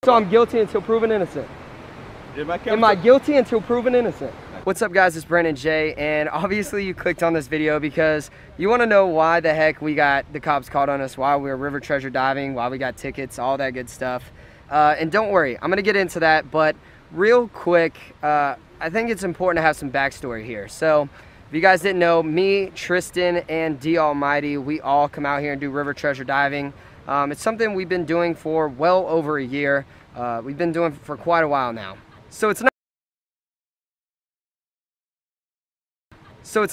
So I'm guilty until proven innocent. Am I guilty until proven innocent? What's up guys, it's Brandon J, and obviously you clicked on this video because you want to know why the heck we got the cops called on us, why we were river treasure diving, why we got tickets, all that good stuff. And don't worry, I'm going to get into that, but real quick, I think it's important to have some backstory here. So if you guys didn't know, me, Tristan, and D Almighty, we all come out here and do river treasure diving. It's something we've been doing for well over a year. We've been doing it for quite a while now. So it's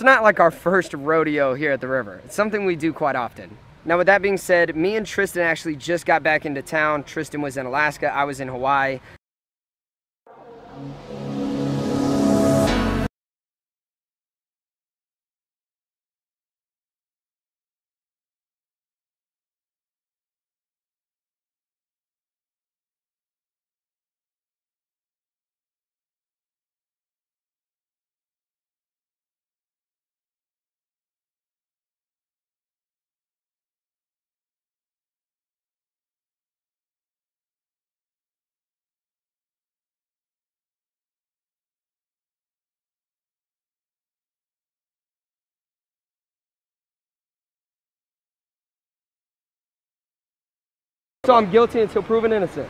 not like our first rodeo here at the river. It's something we do quite often. Now with that being said, me and Tristan actually just got back into town. Tristan was in Alaska, I was in Hawaii. So I'm guilty until proven innocent.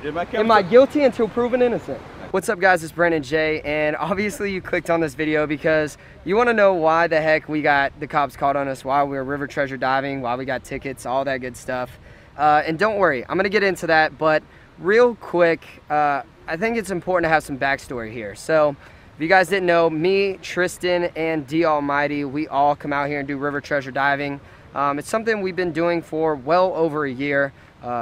Am I guilty until proven innocent? What's up guys, it's Brandon J, and obviously you clicked on this video because you want to know why the heck we got the cops called on us, why we were river treasure diving, why we got tickets, all that good stuff. And don't worry, I'm going to get into that, but real quick, I think it's important to have some backstory here. So if you guys didn't know, me, Tristan, and D Almighty, we all come out here and do river treasure diving. It's something we've been doing for well over a year.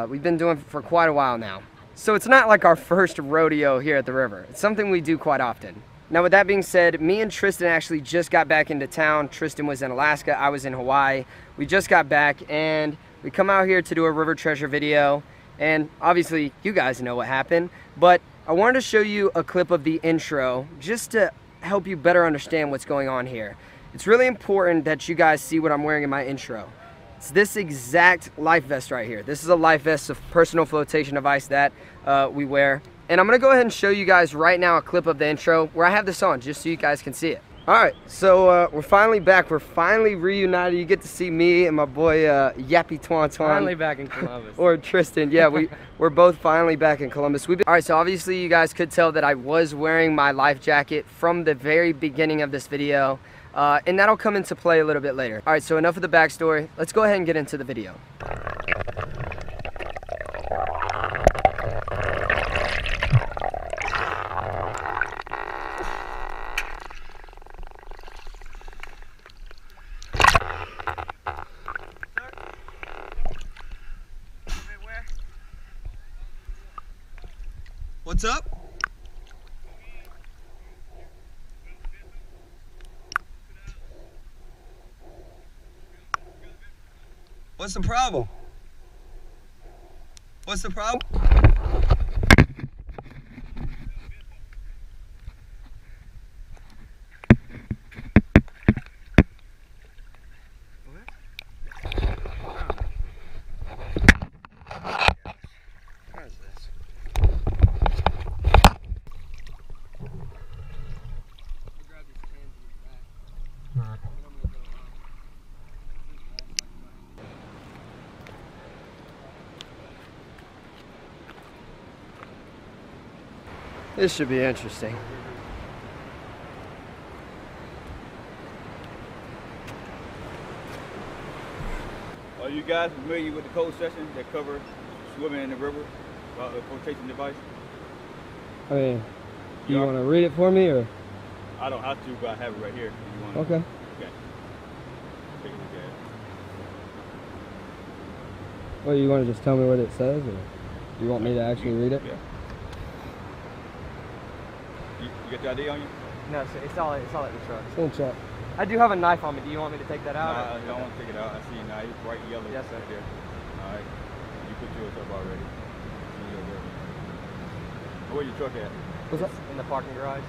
We've been doing it for quite a while now. So it's not like our first rodeo here at the river. It's something we do quite often. Now with that being said, me and Tristan actually just got back into town. Tristan was in Alaska, I was in Hawaii. We just got back and we come out here to do a river treasure video. And obviously you guys know what happened, but I wanted to show you a clip of the intro just to help you better understand what's going on here. It's really important that you guys see what I'm wearing in my intro. It's this exact life vest right here. This is a life vest, a personal flotation device that we wear. And I'm gonna go ahead and show you guys right now a clip of the intro where I have this on just so you guys can see it. All right, so we're finally back. We're finally reunited. You get to see me and my boy Yappy Twan Twan. Finally back in Columbus. Or Tristan, yeah, we're both finally back in Columbus. All right, so obviously you guys could tell that I was wearing my life jacket from the very beginning of this video. And that'll come into play a little bit later. All right, so enough of the backstory. Let's go ahead and get into the video. What's up? What's the problem? What's the problem? This should be interesting. Are you guys familiar with the code section that covers swimming in the river about the flotation device? I mean, do you want to read it for me or? I don't have to, but I have it right here. If you want okay. Okay. Take a look at it. Well, you want to just tell me what it says, or you want me to actually read it? Yeah. You got the ID on you? No, it's all at the truck. It's in truck. I do have a knife on me. Do you want me to take that out? No, I don't want to take it out. I see you now. It's bright yellow. Yes, sir. Right there. All right. You put yours up already. Where's your truck at? What's up? In the parking garage.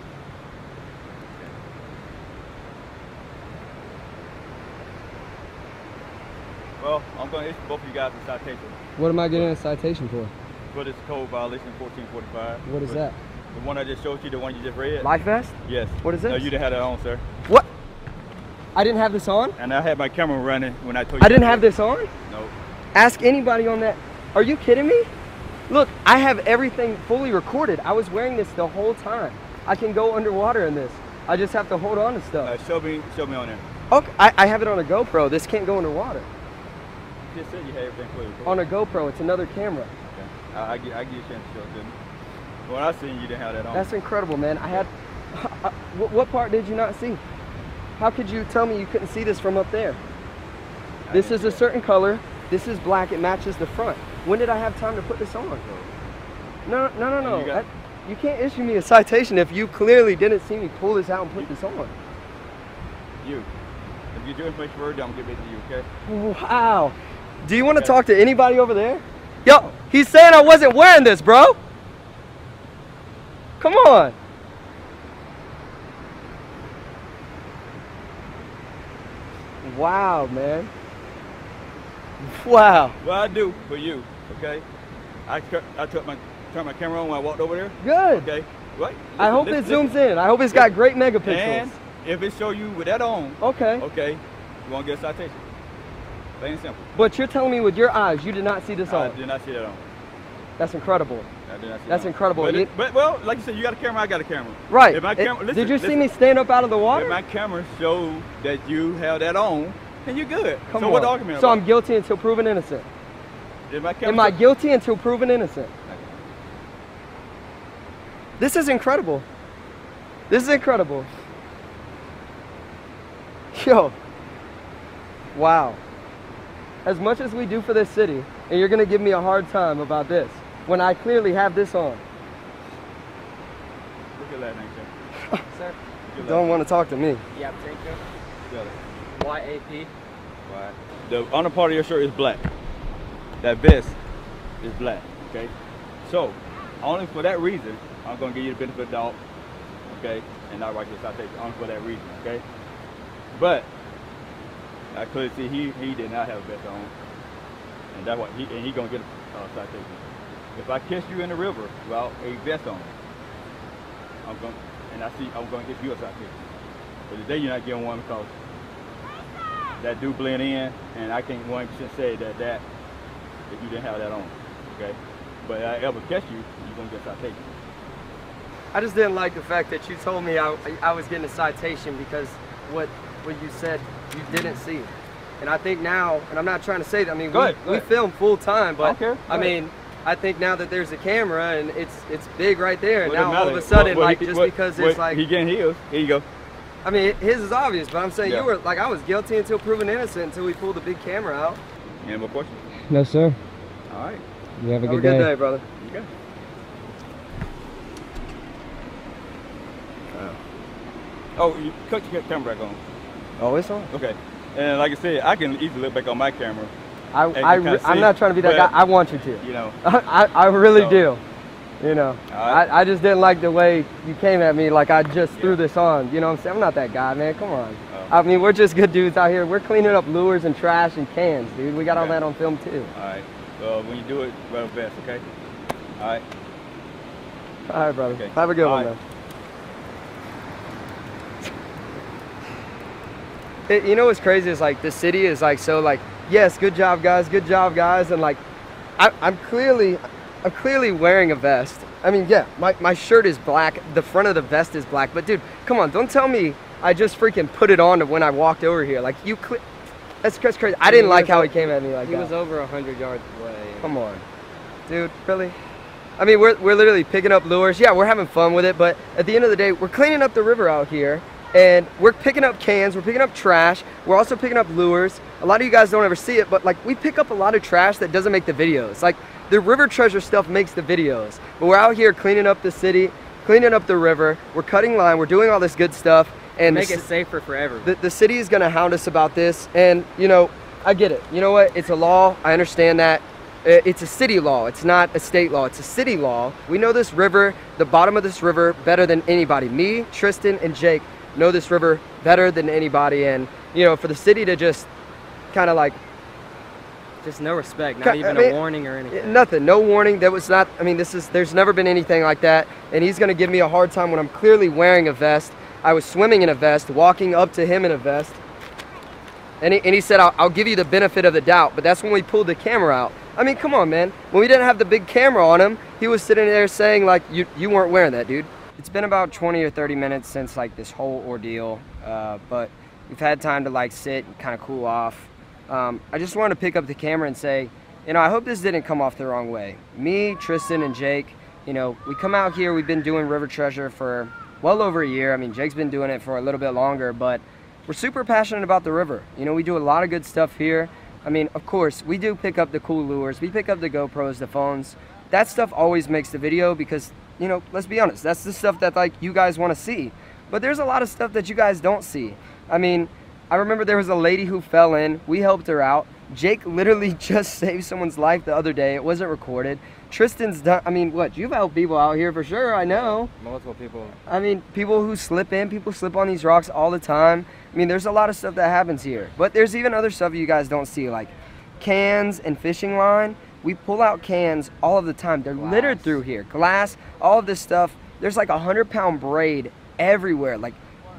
Well, I'm going to issue both of you guys a citation. What am I getting a citation for? for this code violation 1445. What is that? The one I just showed you, the one you just read? Life vest? Yes. What is this? No, you didn't have that on, sir. What? I didn't have this on? And I had my camera running when I told you. I didn't have this on? No. Ask anybody on that. Are you kidding me? Look, I have everything fully recorded. I was wearing this the whole time. I can go underwater in this. I just have to hold on to stuff. Show me on there. Okay, I have it on a GoPro. This can't go underwater. You just said you had everything fully recorded. On a GoPro, it's another camera. Okay. I give you a chance to show it to me. When I seen you didn't have that on. That's incredible, man. I had. What part did you not see? How could you tell me you couldn't see this from up there? This is a certain color. This is black. It matches the front. When did I have time to put this on? No. You can't issue me a citation if you clearly didn't see me pull this out and put this on. You. If you do information for her, I'm going to give it to you, okay? Wow. Do you want to talk to anybody over there? Yo, he's saying I wasn't wearing this, bro. Come on. Wow, man. Wow. Well, I do for you, okay? I turned my camera on when I walked over there. Good. Okay. Right. I hope it zooms in. I hope it's got great megapixels. And if it show you with that on, okay, you won't get a citation. Plain and simple. But you're telling me with your eyes you did not see this on? I did not see that on. That's incredible. I did not see That's that on. incredible. But well, like you said, you got a camera, I got a camera. Right. If my camera, did you see me stand up out of the water? If my camera showed that you have that on, then you're good. Come so on. what the argument So about? I'm guilty until proven innocent. If my camera Am I guilty until proven innocent? This is incredible. This is incredible. Yo. Wow. As much as we do for this city, and you're gonna give me a hard time about this, when I clearly have this on. What's your last name, sir? Sir? Don't want to talk to me. Yeah, Y-A-P. Right. The under part of your shirt is black. That vest is black, okay? So, only for that reason, I'm gonna give you the benefit of the doubt, okay? And not write you a citation, only for that reason, okay? But, I clearly see he did not have a vest on. And that's what he gonna get a citation. If I catch you in the river without a vest on, I'm gonna get you a citation. But today you're not getting one because that do blend in, and I can't 100% say that if you didn't have that on, okay? But if I ever catch you, you're gonna get a citation. I just didn't like the fact that you told me I was getting a citation because what you said you didn't see. And I think now, and I'm not trying to say that, I mean, we film full time, but I mean, I think now that there's a camera and it's big right there, and now all of a sudden, because it's like... He getting his, here you go. I mean, his is obvious, but I'm saying you were, like, I was guilty until proven innocent until we pulled the big camera out. Any more questions? No, sir. All right. You have a good day, brother. You go. Oh, you cut your camera back on. Oh, it's on? Okay. And like I said, I can easily look back on my camera. I'm not trying to be that guy. I want you to. You know. I really do. You know. Right. I just didn't like the way you came at me like I just threw this on. You know what I'm saying? I'm not that guy, man. Come on. I mean, we're just good dudes out here. We're cleaning up lures and trash and cans, dude. We got all that on film, too. All right. Well, when you do it, wear a vest, okay? All right. All right, brother. Okay. Have a good one, man. You know what's crazy is like the city is like so like, yes, good job guys, and like I'm clearly wearing a vest. I mean, yeah, my shirt is black, the front of the vest is black, but dude, come on, don't tell me I just freaking put it on when I walked over here. Like that's crazy. I didn't like how he came at me like that. He was over 100 yards away. Come on, dude, really? I mean, we're literally picking up lures. Yeah, we're having fun with it, but at the end of the day, we're cleaning up the river out here. And we're picking up cans, we're picking up trash, we're also picking up lures. A lot of you guys don't ever see it, but like we pick up a lot of trash that doesn't make the videos. Like the river treasure stuff makes the videos. But we're out here cleaning up the city, cleaning up the river, we're cutting line, we're doing all this good stuff. And make it safer for everyone. The city is gonna hound us about this, and you know, I get it. You know what, it's a law, I understand that. It's a city law, it's not a state law, it's a city law. We know this river, the bottom of this river, better than anybody. Me, Tristan, and Jake know this river better than anybody, and you know, for the city to just kind of like Just no respect, not even a warning or anything. Nothing, no warning. That was not, I mean, there's never been anything like that. And he's gonna give me a hard time when I'm clearly wearing a vest. I was swimming in a vest, walking up to him in a vest. And he said, I'll give you the benefit of the doubt, but that's when we pulled the camera out. I mean, come on, man. When we didn't have the big camera on him, he was sitting there saying, like, you weren't wearing that, dude. It's been about 20 or 30 minutes since, like, this whole ordeal, but we've had time to, like, sit and kind of cool off. I just wanted to pick up the camera and say, you know, I hope this didn't come off the wrong way. Me, Tristan, and Jake, you know, we come out here, we've been doing River Treasure for well over a year. I mean, Jake's been doing it for a little bit longer, but we're super passionate about the river. You know, we do a lot of good stuff here. I mean, of course, we do pick up the cool lures. We pick up the GoPros, the phones. That stuff always makes the video because, you know, let's be honest, that's the stuff that, like, you guys want to see. But there's a lot of stuff that you guys don't see. I mean, I remember there was a lady who fell in. We helped her out. Jake literally just saved someone's life the other day. It wasn't recorded. Tristan's done, I mean, what, you've helped people out here for sure, I know. Multiple people. I mean, people who slip in, people slip on these rocks all the time. I mean, there's a lot of stuff that happens here. But there's even other stuff you guys don't see, like cans and fishing line. We pull out cans all of the time. They're littered through here. Glass, all of this stuff. There's like 100-pound braid everywhere, like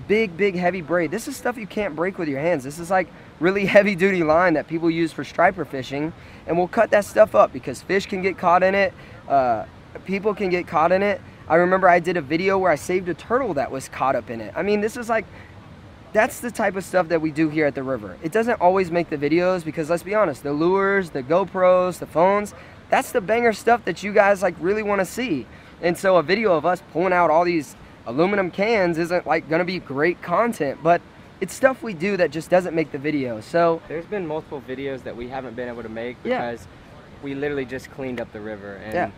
big, heavy braid. This is stuff you can't break with your hands. This is like really heavy-duty line that people use for striper fishing, and we'll cut that stuff up because fish can get caught in it. People can get caught in it. I remember I did a video where I saved a turtle that was caught up in it. I mean, this is like, that's the type of stuff that we do here at the river. It doesn't always make the videos because, let's be honest, the lures, the GoPros, the phones, that's the banger stuff that you guys like really want to see. And so a video of us pulling out all these aluminum cans isn't like gonna be great content, but it's stuff we do that just doesn't make the video. So there's been multiple videos that we haven't been able to make because we literally just cleaned up the river. And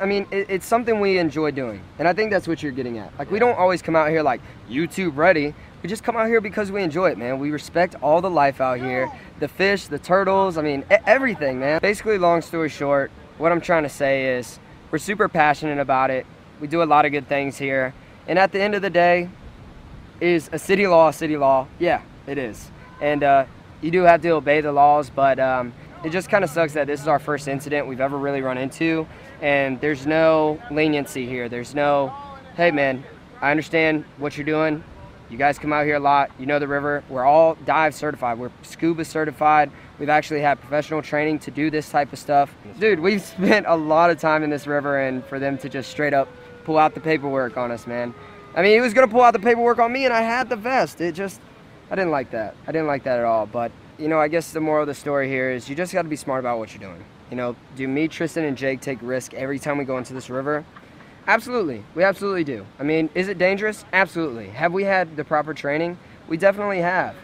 I mean, it's something we enjoy doing, and I think that's what you're getting at. Like, we don't always come out here like YouTube ready. We just come out here because we enjoy it, man. We respect all the life out here, the fish, the turtles, I mean, everything, man. Basically, long story short, what I'm trying to say is we're super passionate about it. We do a lot of good things here, and at the end of the day, is a city law a city law? Yeah, it is. And you do have to obey the laws, but it just kind of sucks that this is our first incident we've ever really run into, and there's no leniency here. There's no, hey man, I understand what you're doing. You guys come out here a lot. You know the river. We're all dive certified. We're scuba certified. We've actually had professional training to do this type of stuff. Dude, we've spent a lot of time in this river, and for them to just straight up pull out the paperwork on us, man. I mean, he was gonna pull out the paperwork on me, and I had the vest. It just, I didn't like that. I didn't like that at all. But, you know, I guess the moral of the story here is you just gotta be smart about what you're doing. You know, do me, Tristan, and Jake take risk every time we go into this river? Absolutely. We absolutely do. I mean, is it dangerous? Absolutely. Have we had the proper training? We definitely have.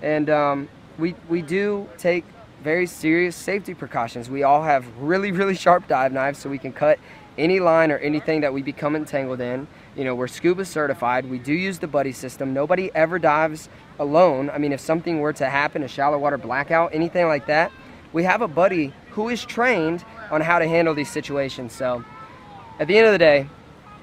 And we do take very serious safety precautions. We all have really sharp dive knives so we can cut any line or anything that we become entangled in. You know, we're scuba certified. We do use the buddy system. Nobody ever dives alone. I mean, if something were to happen, a shallow water blackout, anything like that, we have a buddy who is trained on how to handle these situations. So at the end of the day,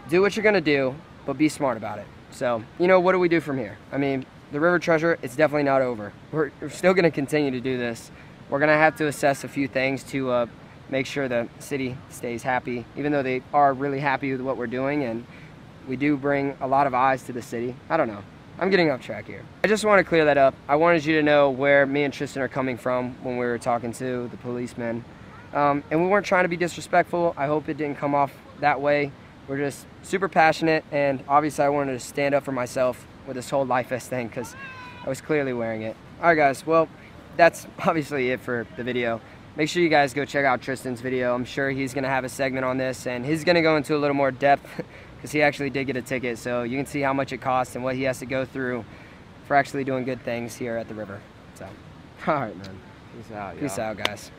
do what you're gonna do, but be smart about it. So, you know, what do we do from here? I mean, the River Treasure, it's definitely not over. We're still gonna continue to do this. We're gonna have to assess a few things to make sure the city stays happy, even though they are really happy with what we're doing, and we do bring a lot of eyes to the city. I don't know. I'm getting off track here. I just want to clear that up. I wanted you to know where me and Tristan are coming from when we were talking to the policemen. And we weren't trying to be disrespectful. I hope it didn't come off that way. We're just super passionate, and obviously I wanted to stand up for myself with this whole life vest thing because I was clearly wearing it. All right, guys. Well, that's obviously it for the video. Make sure you guys go check out Tristan's video. I'm sure he's going to have a segment on this, and he's going to go into a little more depth because he actually did get a ticket, so you can see how much it costs and what he has to go through for actually doing good things here at the river. So, all right, man. Peace out, y'all. Peace out, guys.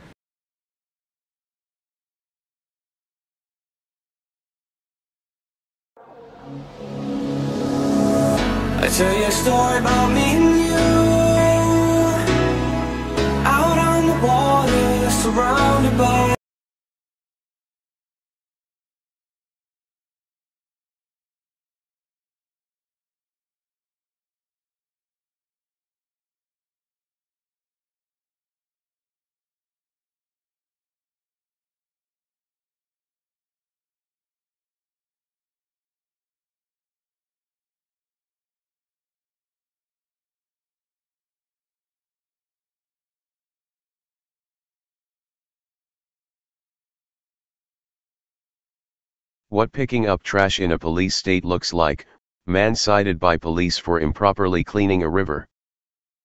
I tell you a story about me and you, out on the water, surrounded by What picking up trash in a police state looks like. Man cited by police for improperly cleaning a river.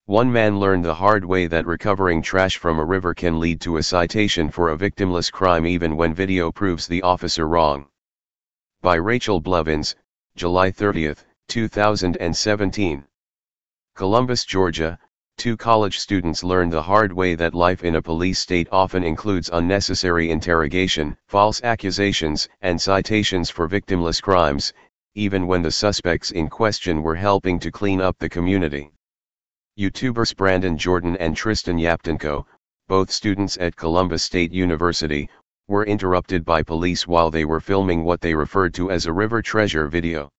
One man learned the hard way that recovering trash from a river can lead to a citation for a victimless crime even when video proves the officer wrong. By Rachel Blevins, July 30, 2017. Columbus, Georgia. 2 college students learned the hard way that life in a police state often includes unnecessary interrogation, false accusations, and citations for victimless crimes, even when the suspects in question were helping to clean up the community. YouTubers Brandon Jordan and Tristan Yaptenko, both students at Columbus State University, were interrupted by police while they were filming what they referred to as a river treasure video.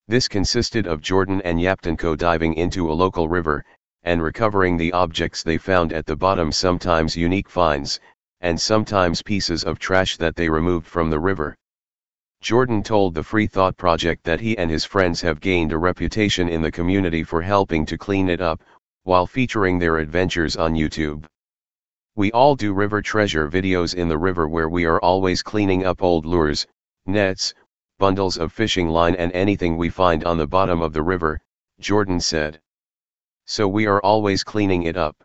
This consisted of Jordan and Yaptenko diving into a local river, and recovering the objects they found at the bottom, sometimes unique finds, and sometimes pieces of trash that they removed from the river. Jordan told the Free Thought Project that he and his friends have gained a reputation in the community for helping to clean it up, while featuring their adventures on YouTube. We all do river treasure videos in the river where we are always cleaning up old lures, nets, bundles of fishing line and anything we find on the bottom of the river, Jordan said. So we are always cleaning it up.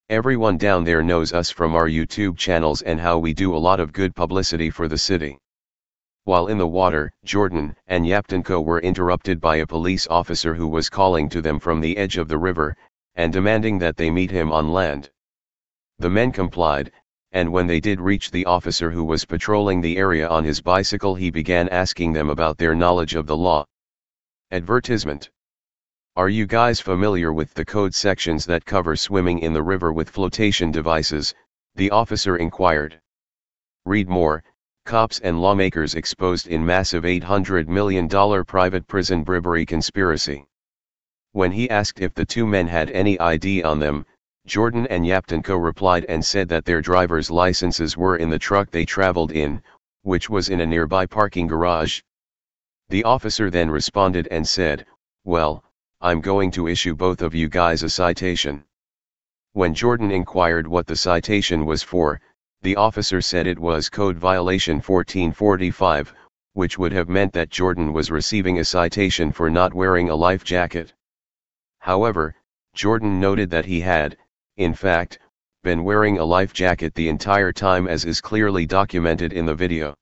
Everyone down there knows us from our YouTube channels and how we do a lot of good publicity for the city. While in the water, Jordan and Yaptenko were interrupted by a police officer who was calling to them from the edge of the river, and demanding that they meet him on land. The men complied, and when they did reach the officer who was patrolling the area on his bicycle, he began asking them about their knowledge of the law. Advertisement. Are you guys familiar with the code sections that cover swimming in the river with flotation devices? The officer inquired. Read more. Cops and lawmakers exposed in massive $800 million private prison bribery conspiracy. When he asked if the 2 men had any ID on them, Jordan and Yaptenko replied and said that their driver's licenses were in the truck they traveled in, which was in a nearby parking garage. The officer then responded and said, "Well, I'm going to issue both of you guys a citation." When Jordan inquired what the citation was for, the officer said it was Code Violation 1445, which would have meant that Jordan was receiving a citation for not wearing a life jacket. However, Jordan noted that he had, in fact, been wearing a life jacket the entire time, as is clearly documented in the video.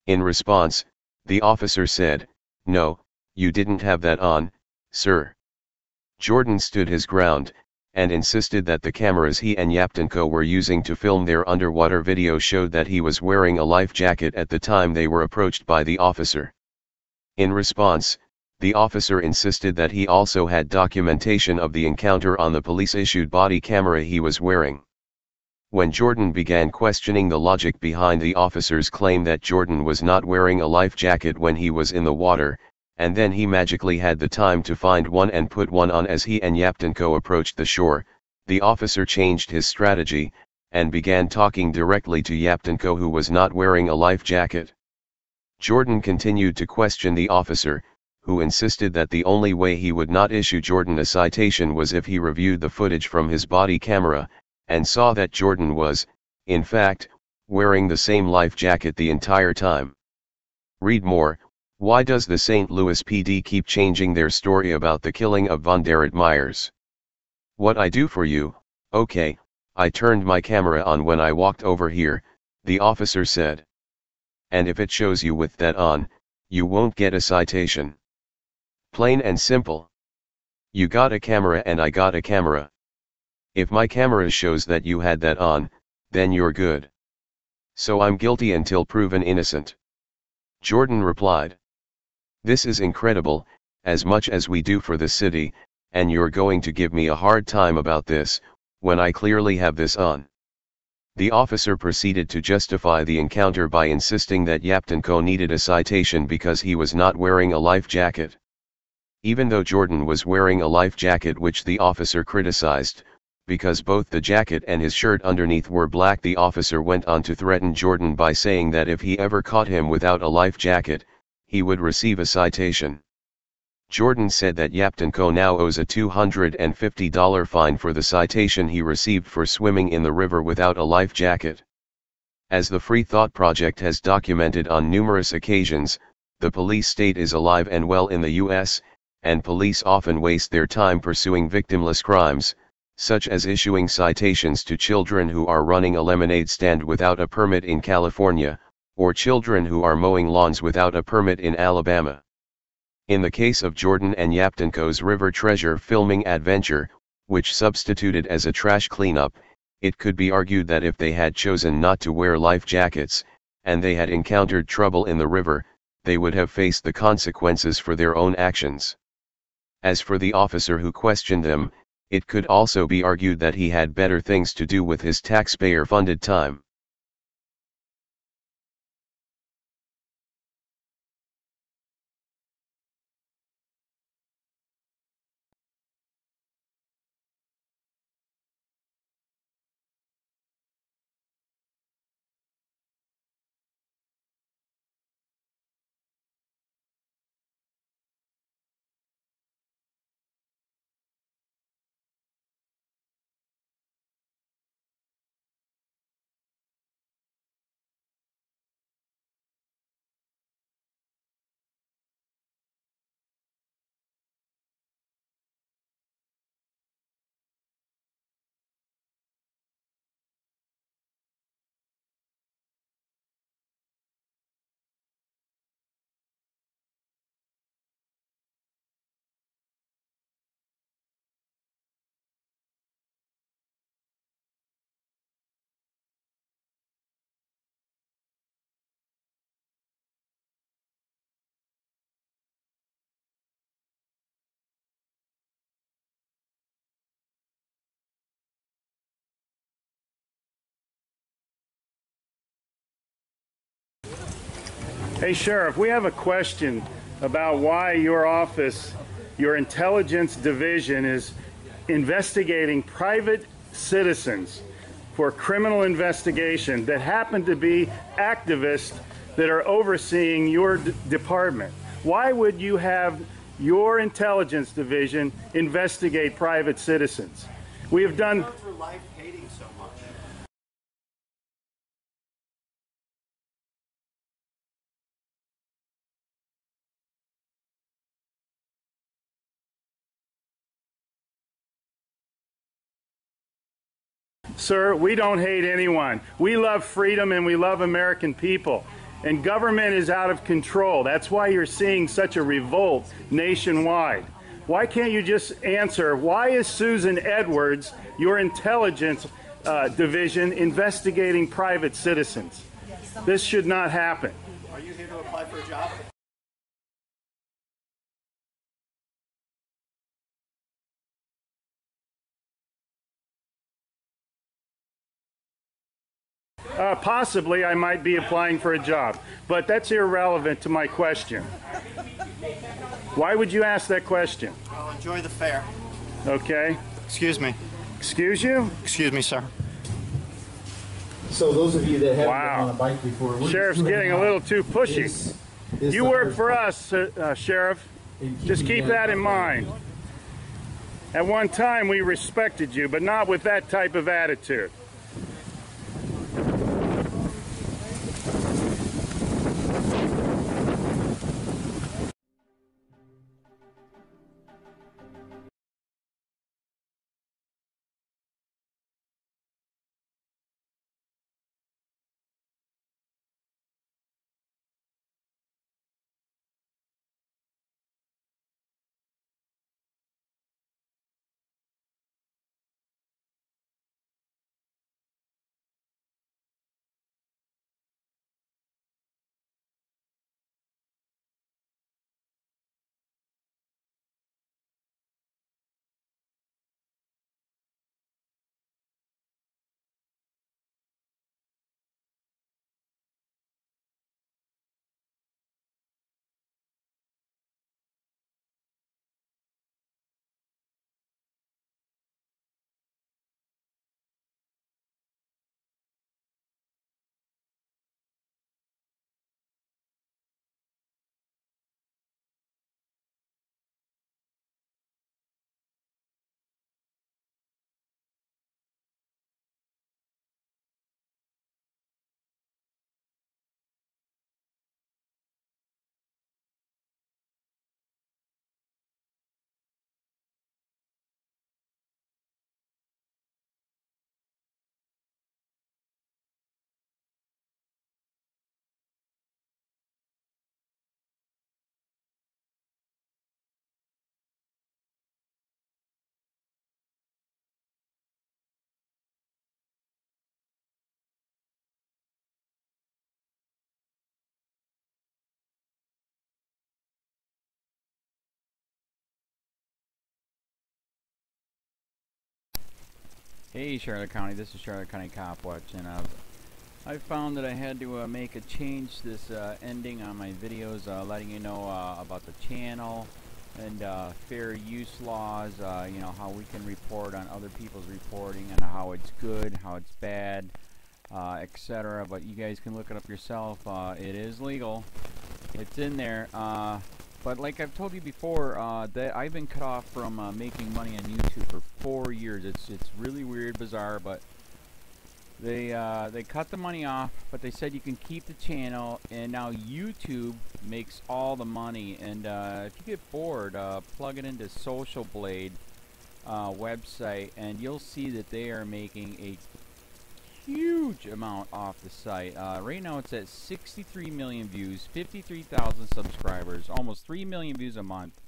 In response, the officer said, "No, you didn't have that on, sir." Jordan stood his ground, and insisted that the cameras he and Yaptenko were using to film their underwater video showed that he was wearing a life jacket at the time they were approached by the officer. In response, the officer insisted that he also had documentation of the encounter on the police-issued body camera he was wearing. When Jordan began questioning the logic behind the officer's claim that Jordan was not wearing a life jacket when he was in the water, and then he magically had the time to find one and put one on as he and Yaptenko approached the shore, the officer changed his strategy, and began talking directly to Yaptenko, who was not wearing a life jacket. Jordan continued to question the officer, who insisted that the only way he would not issue Jordan a citation was if he reviewed the footage from his body camera, and saw that Jordan was, in fact, wearing the same life jacket the entire time. Read more. Why does the St. Louis PD keep changing their story about the killing of Von Derrit Myers? What I do for you? Okay, I turned my camera on when I walked over here, the officer said. And if it shows you with that on, you won't get a citation. Plain and simple. You got a camera and I got a camera. If my camera shows that you had that on, then you're good. So I'm guilty until proven innocent. Jordan replied. This is incredible, as much as we do for the city, and you're going to give me a hard time about this, when I clearly have this on. The officer proceeded to justify the encounter by insisting that Yaptenko needed a citation because he was not wearing a life jacket. Even though Jordan was wearing a life jacket, which the officer criticized, because both the jacket and his shirt underneath were black, the officer went on to threaten Jordan by saying that if he ever caught him without a life jacket, he would receive a citation. Jordan said that Yaptenko now owes a $250 fine for the citation he received for swimming in the river without a life jacket. As the Free Thought Project has documented on numerous occasions, the police state is alive and well in the US, and police often waste their time pursuing victimless crimes, such as issuing citations to children who are running a lemonade stand without a permit in California, or children who are mowing lawns without a permit in Alabama. In the case of Jordan and Yaptenko's River Treasure filming adventure, which substituted as a trash cleanup, it could be argued that if they had chosen not to wear life jackets, and they had encountered trouble in the river, they would have faced the consequences for their own actions. As for the officer who questioned them, it could also be argued that he had better things to do with his taxpayer-funded time. Hey Sheriff, we have a question about why your office, your intelligence division, is investigating private citizens for criminal investigation that happen to be activists that are overseeing your department. Why would you have your intelligence division investigate private citizens? We have done... for life hating so much. Sir, we don't hate anyone. We love freedom and we love American people. And government is out of control. That's why you're seeing such a revolt nationwide. Why can't you just answer, why is Susan Edwards, your intelligence division, investigating private citizens? This should not happen. Are you here to apply for a job? Possibly I might be applying for a job, but that's irrelevant to my question. Why would you ask that question? Well, enjoy the fair. Okay. Excuse me. Excuse you? Excuse me, sir. So those of you that haven't Wow. been on a bike before, we're Sheriff's getting a little too pushy. You work for us, Sheriff. Just keep that in mind. At one time we respected you, but not with that type of attitude. Hey Charlotte County, this is Charlotte County COPWATCH, and I found that I had to make a change this ending on my videos, letting you know about the channel and fair use laws, you know, how we can report on other people's reporting and how it's good, how it's bad, etc. But you guys can look it up yourself. It is legal. It's in there. But like I've told you before, that I've been cut off from making money on YouTube for 4 years. It's really weird, bizarre, but they cut the money off, but they said you can keep the channel, and now YouTube makes all the money. And if you get bored, plug it into Social Blade website, and you'll see that they are making a huge amount off the site. Right now it's at 63 million views, 53,000 subscribers, almost 3 million views a month.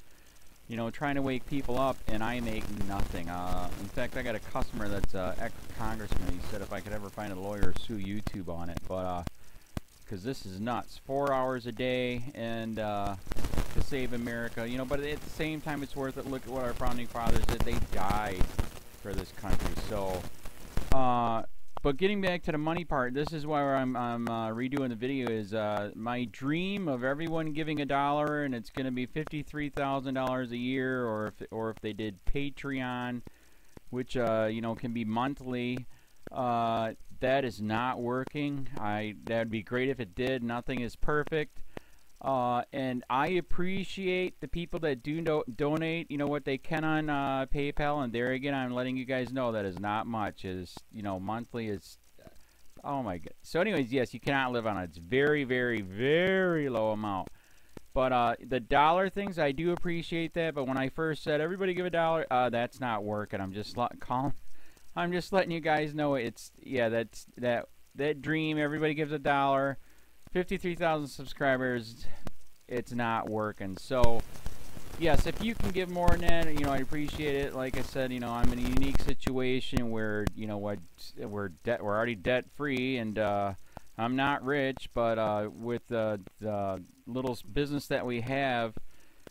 You know, trying to wake people up, and I make nothing. In fact, I got a customer that's ex-congressman. He said if I could ever find a lawyer, sue YouTube on it. But because this is nuts, 4 hours a day, and to save America, you know. But at the same time, it's worth it. Look at what our founding fathers did. They died for this country. So but getting back to the money part, this is why I'm redoing the video. Is my dream of everyone giving $1, and it's going to be $53,000 a year, or if they did Patreon, which you know, can be monthly. That is not working. That'd be great if it did. Nothing is perfect. And I appreciate the people that do donate, you know, what they can on PayPal. And there again, I'm letting you guys know that is not much. Is, you know, monthly is, oh my god. So anyways, yes, you cannot live on it. It's very, very, very low amount. But the dollar things, I do appreciate that. But when I first said everybody give $1, that's not working. I'm just letting you guys know it's, yeah, that dream. Everybody gives $1. 53,000 subscribers, it's not working. So yes, if you can give more than that, you know, I appreciate it. Like I said, you know, I'm in a unique situation where, you know what, we're already debt free, and I'm not rich, but with the little business that we have,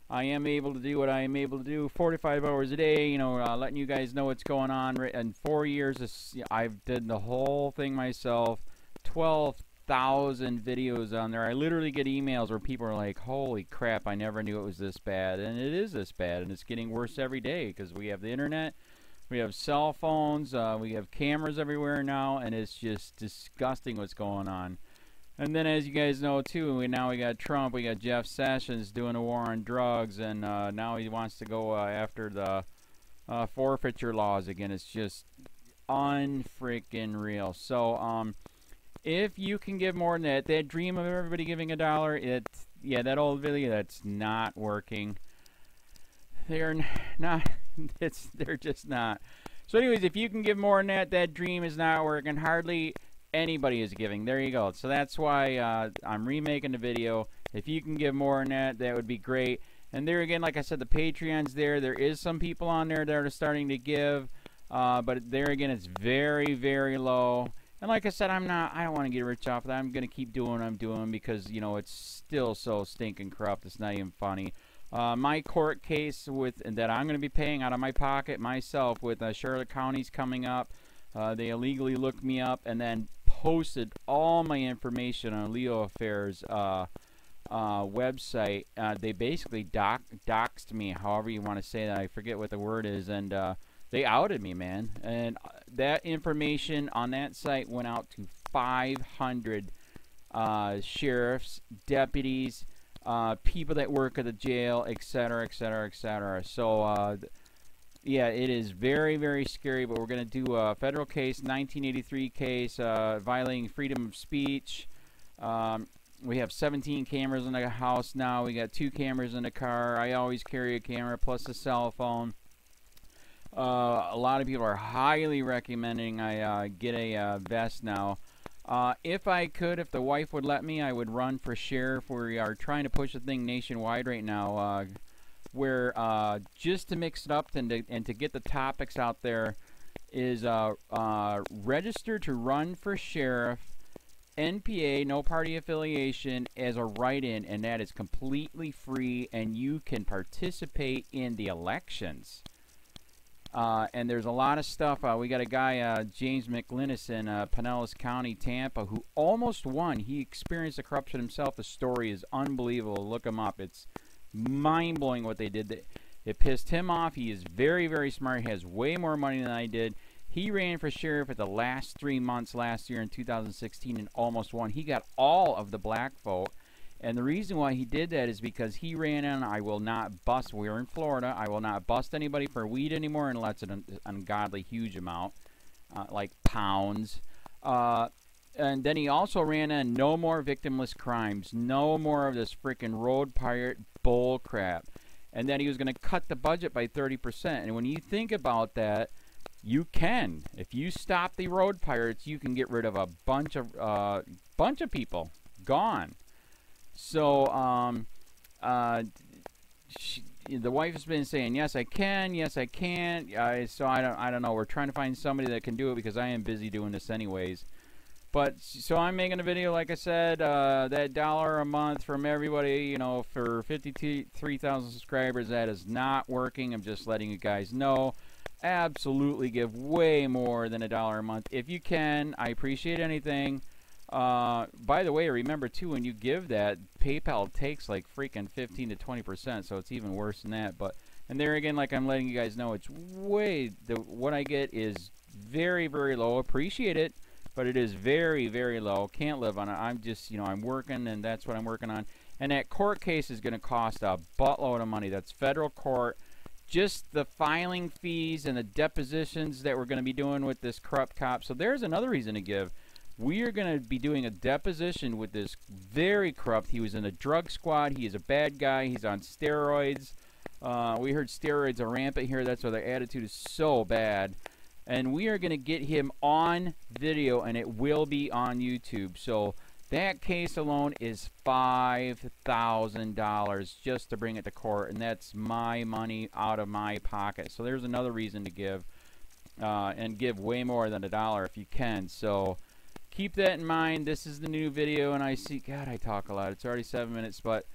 I am able to do what I am able to do 45 hours a day, you know, letting you guys know what's going on. In 4 years, I've did the whole thing myself. 12,000 videos on there. I literally get emails where people are like, holy crap, I never knew it was this bad. And it is this bad, and it's getting worse every day because we have the internet, we have cell phones, we have cameras everywhere now, and it's just disgusting what's going on. And then, as you guys know too, now we got Trump, we got Jeff Sessions doing a war on drugs, and now he wants to go after the forfeiture laws again. It's just unfreaking real. So if you can give more than that dream of everybody giving $1, it's, yeah, that old video, that's not working. They're not, they're just not. So anyways, if you can give more than that dream is not working. Hardly anybody is giving. There you go. So that's why I'm remaking the video. If you can give more than that, that would be great. And there again, like I said, the Patreon's there. There is some people on there that are starting to give, but there again, it's very, very low. And like I said, I don't want to get rich off of that. I'm going to keep doing what I'm doing because, you know, it's still so stinking corrupt. It's not even funny. My court case that I'm going to be paying out of my pocket myself with Charlotte County's coming up. They illegally looked me up and then posted all my information on LEOAFFAIRS website. They basically doxed me, however you want to say that. I forget what the word is, and they outed me, man. And that information on that site went out to 500 sheriffs, deputies, people that work at the jail, etc., etc., etc. So, yeah, it is very, very scary, but we're going to do a federal case, 1983 case, violating freedom of speech. We have 17 cameras in the house now. We got 2 cameras in the car. I always carry a camera plus a cell phone. A lot of people are highly recommending I get a vest now. If I could, if the wife would let me, I would run for sheriff. We are trying to push the thing nationwide right now, where just to mix it up and to get the topics out there is register to run for sheriff, NPA, no party affiliation, as a write-in, and that is completely free, and you can participate in the elections. And there's a lot of stuff. We got a guy, James McLinnis in Pinellas County, Tampa, who almost won. He experienced the corruption himself. The story is unbelievable. Look him up. It's mind-blowing what they did. It pissed him off. He is very, very smart. He has way more money than I did. He ran for sheriff at the last 3 months last year in 2016 and almost won. He got all of the black vote. And the reason why he did that is because he ran on, I will not bust, we're in Florida, I will not bust anybody for weed anymore unless it's an ungodly huge amount, like pounds. And then he also ran on no more victimless crimes, no more of this freaking road pirate bull crap. And then he was going to cut the budget by 30%. And when you think about that, you can. If you stop the road pirates, you can get rid of a bunch of people. Gone. So, the wife has been saying, yes, I can, yes, I can't. So I don't know. We're trying to find somebody that can do it because I am busy doing this anyways. But, so I'm making a video, like I said, that $1 a month from everybody, you know, for 53,000 subscribers, that is not working. I'm just letting you guys know. Absolutely give way more than $1 a month. If you can, I appreciate anything. By the way, remember too, when you give that, PayPal takes like freaking 15 to 20%, so it's even worse than that. But, and there again, like I'm letting you guys know, it's way, what I get is very, very low. Appreciate it, but it is very, very low. Can't live on it. I'm just, you know, I'm working, and that's what I'm working on. And that court case is going to cost a buttload of money. That's federal court. Just the filing fees and the depositions that we're going to be doing with this corrupt cop. So there's another reason to give. We are going to be doing a deposition with this very corrupt. He was in a drug squad. He is a bad guy. He's on steroids. We heard steroids are rampant here. That's why their attitude is so bad. And we are going to get him on video, and it will be on YouTube. So that case alone is $5,000 just to bring it to court, and that's my money out of my pocket. So there's another reason to give, and give way more than $1 if you can. So keep that in mind. This is the new video, and I see, God, I talk a lot. It's already 7 minutes, but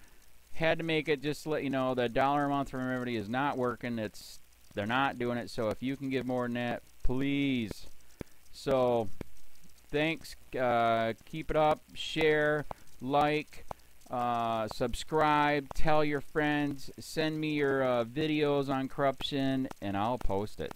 had to make it just to let you know that $1 a month from everybody is not working. They're not doing it. So if you can give more than that, please. So thanks. Keep it up. Share, like, subscribe, tell your friends, send me your videos on corruption, and I'll post it.